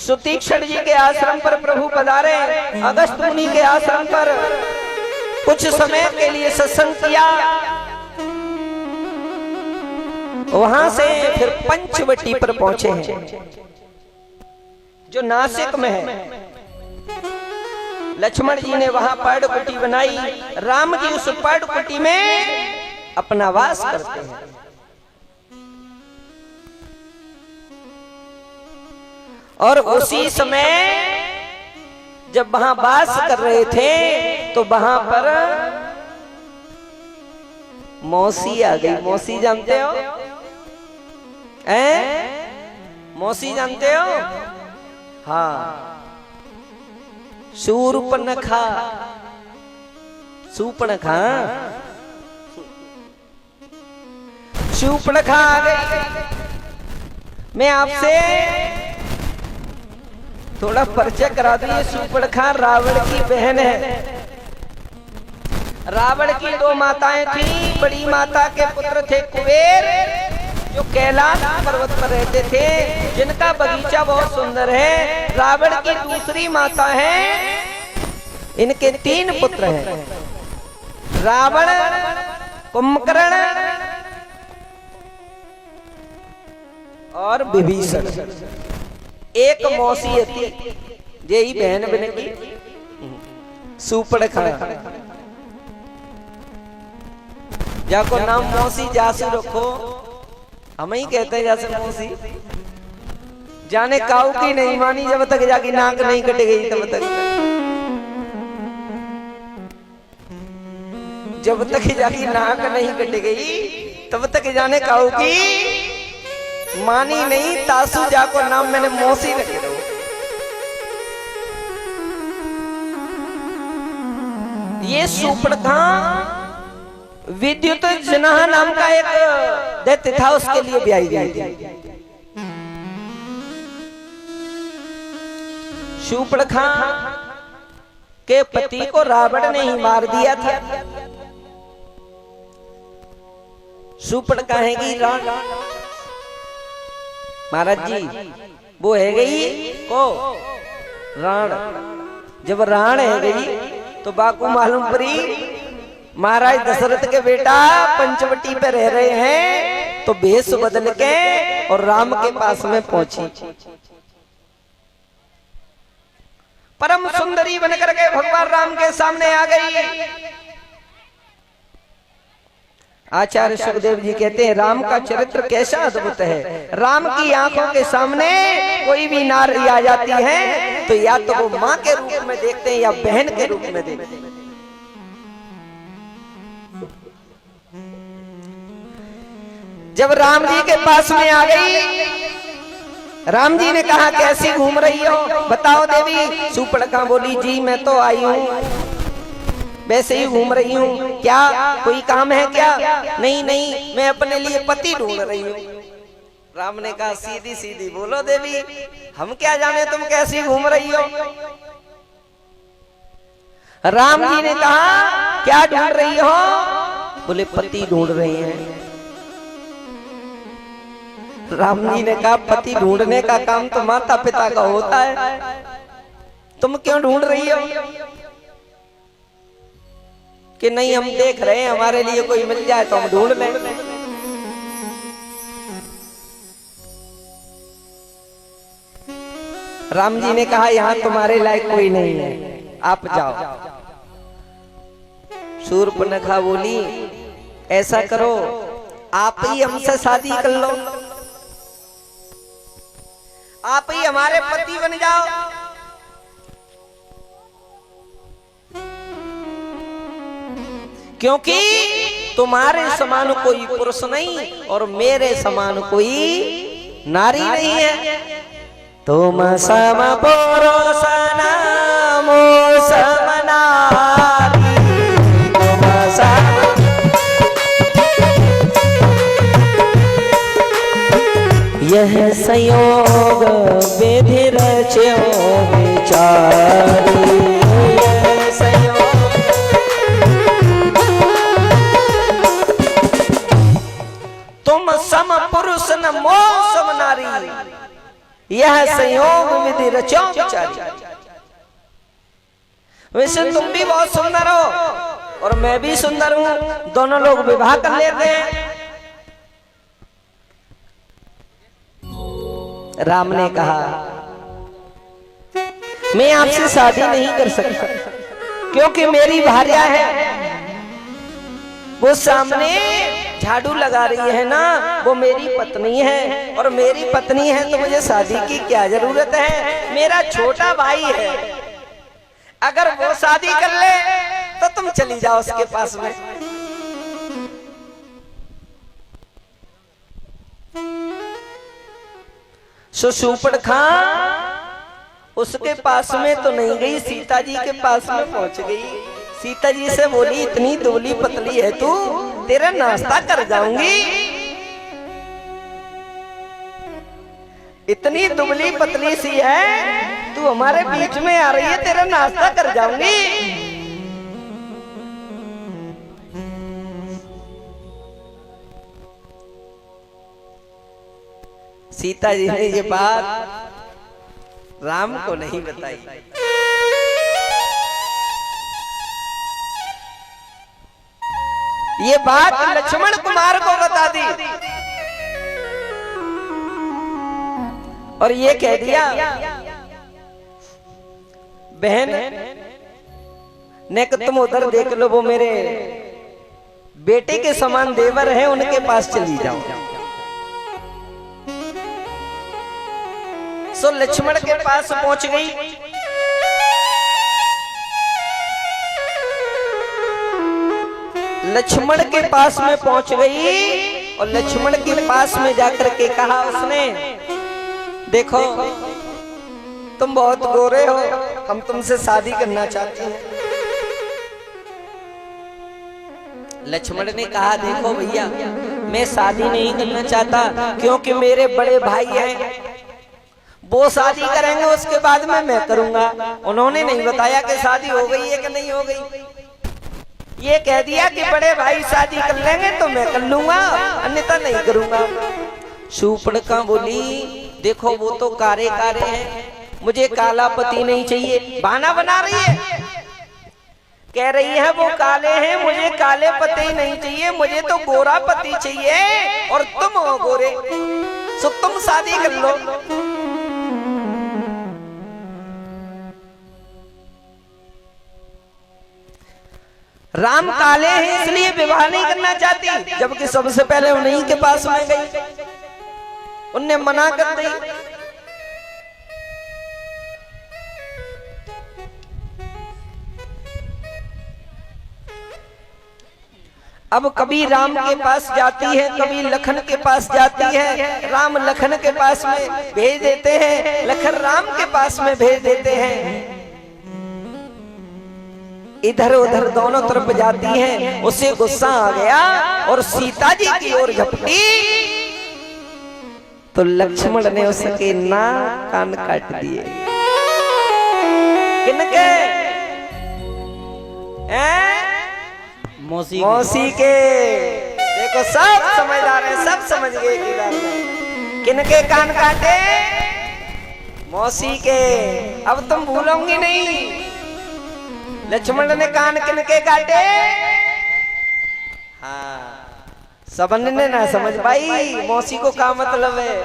सुतीक्षण जी के आश्रम पर प्रभु पधारे। अगस्त मुनि के आश्रम पर कुछ समय के लिए सत्संग किया। वहां से फिर पंचवटी पर पहुंचे हैं जो नासिक में है। लक्ष्मण जी ने वहां पर्णकुटी बनाई। राम जी उस पर्णकुटी में अपना वास करते हैं। और उसी समय जब वहां वास कर रहे थे तो वहां पर मौसी आ गई। मौसी जानते हो? मौसी जानते हो? हाँ, शूर्पणखा। शूर्पणखा शूर्पणखा आ गई। मैं आपसे थोड़ा परिचय करा दूं। ये शूर्पणखा रावण की बहन है। रावण की दो माताएं थी। बड़ी माता के पुत्र थे कुबेर, जो कैलाश पर्वत पर रहते थे, जिनका बगीचा बहुत सुंदर है। रावण की दूसरी माता है। इनके 3 पुत्र हैं, रावण, कुंभकर्ण और विभीषण। एक मौसी थी, यही बहन बन की शूर्पणखा। जाको नाम मौसी जासू रखो। हम ही कहते हैं जैसे मौसी। जाने काऊ की नहीं मानी जब तक जाके नाक नहीं कट गई तब तक। जब तक जाके नाक नहीं कट गई तब तक जाने काऊ की मानी नहीं। तासू जाको नाम मैंने मौसी रखे दो। ये शूर्पणखा विद्युत जनाह नाम का एक दैत्य था, उसके लिए ब्याही गई थी। शूर्पणखा के पति को रावण ने ही मार दिया था। शूर्पणखा है कि राण महाराज जी, वो है गई को राण। जब राण है गई तो बाकू मालूम पड़ी महाराज दशरथ के बेटा पंचवटी पे रह रहे हैं, तो भेष बदल के और राम के पास में पहुंची। परम सुंदरी बनकर के भगवान राम के सामने आ गई। आचार्य सुखदेव जी कहते हैं राम का चरित्र कैसा अद्भुत है। राम की आंखों के सामने कोई भी नारी आ जाती है तो या तो वो माँ के रूप में देखते हैं या बहन के रूप में देखते हैं। जब राम जी के पास में आ गई, राम जी ने कहा कैसी घूम रही हो, बताओ देवी। शूर्पणखा बोली जी मैं तो आई हूँ, वैसे ही घूम रही हूँ। क्या कोई काम है क्या? नहीं नहीं, मैं अपने लिए पति ढूंढ रही हूँ। राम ने कहा सीधी सीधी बोलो देवी, हम क्या जाने तुम कैसी घूम रही हो। राम जी ने कहा क्या ढूंढ रही हो? बोले पति ढूंढ रहे हैं। राम जी ने कहा पति ढूंढने का काम तो माता पिता का होता है, तुम क्यों ढूंढ रही हो? कि नहीं हम देख रहे हैं हमारे लिए कोई मिल जाए तो हम ढूंढ लें। राम जी ने कहा यहाँ तुम्हारे लायक कोई नहीं है, आप जाओ। शूर्पणखा बोली ऐसा करो आप ही हमसे शादी कर लो, आप ही हमारे पति बन जाओ। क्योंकि तुम्हारे समान कोई पुरुष नहीं और मेरे समान कोई नारी नहीं है। तुम सम पुरुष नामो सम नारी, तुम सम यह संयोग विधि रचो विचारी। यह संयोग तुम सम पुरुष न मो सम नारी। यह संयोग विधि रचो बिचारी। वैसे तुम भी बहुत सुंदर हो और मैं भी सुंदर हूं, दोनों लोग विवाह कर लेते हैं। राम ने कहा मैं आपसे शादी नहीं कर सकता, क्योंकि मेरी भार्या है, वो सामने झाड़ू लगा रही है ना, वो मेरी पत्नी है, और मेरी पत्नी है तो मुझे शादी की क्या जरूरत है। मेरा छोटा भाई है, अगर वो शादी कर ले तो तुम चली जाओ उसके पास में। शूर्पणखा उसके पास में तो नहीं गई, सीता जी के पास में पहुंच गई। सीता जी से बोली इतनी दुबली पतली है तू, तेरा नाश्ता कर जाऊंगी। इतनी दुबली पतली सी है, तू हमारे बीच में आ रही है, तेरा नाश्ता कर जाऊंगी। सीता जी ने ये बात राम को नहीं बताई। ये बात लक्ष्मण कुमार को बता दी और ये कह दिया बहन ने कि तुम उधर देख लो, वो मेरे बेटे के समान देवर हैं, उनके पास चली जाओ। सो लक्ष्मण के पास पहुंच गई। लक्ष्मण के पास में पहुंच गई और लक्ष्मण के पास में जाकर के कहा उसने, देखो तुम बहुत गोरे हो, हम तुमसे शादी करना चाहते हैं। लक्ष्मण ने कहा देखो भैया, मैं शादी नहीं करना चाहता, क्योंकि मेरे बड़े भाई हैं, वो शादी करेंगे उसके बाद में मैं करूंगा। उन्होंने नहीं बताया कि शादी हो गई है कि नहीं हो गई, ये कह दिया कि बड़े भाई शादी कर लेंगे तो मैं कर लूंगा, अन्यथा नहीं करूंगा। शूर्पणखा बोली देखो वो तो कारे कारे हैं, मुझे काला पति नहीं चाहिए। बहाना बना रही है, कह रही है वो काले हैं, मुझे काले पति नहीं चाहिए, मुझे तो गोरा पति चाहिए, और तुम हो गोरे, सो तुम शादी कर लो। राम काले हैं इसलिए विवाह नहीं करना चाहती, जबकि सबसे पहले उन्हीं के पास में गई, उनने मना कर दी। अब कभी राम के पास जाती है, कभी लखन के पास जाती है। राम लखन के पास में भेज देते हैं, लखन राम के पास में भेज देते हैं। इधर उधर दोनों तरफ जाती हैं। उसे गुस्सा आ गया और सीता जी की ओर झपटी तो लक्ष्मण ने उसके नाक कान काट दिए। किनके? मौसी के। देखो सब समझदार हैं, सब समझ गए की बात है। किनके कान काटे? मौसी के। अब तुम भूलोगी नहीं लक्ष्मण ने कान किनके काटे। हाँ, सबन ने ना समझ पाई मौसी को क्या मतलब है।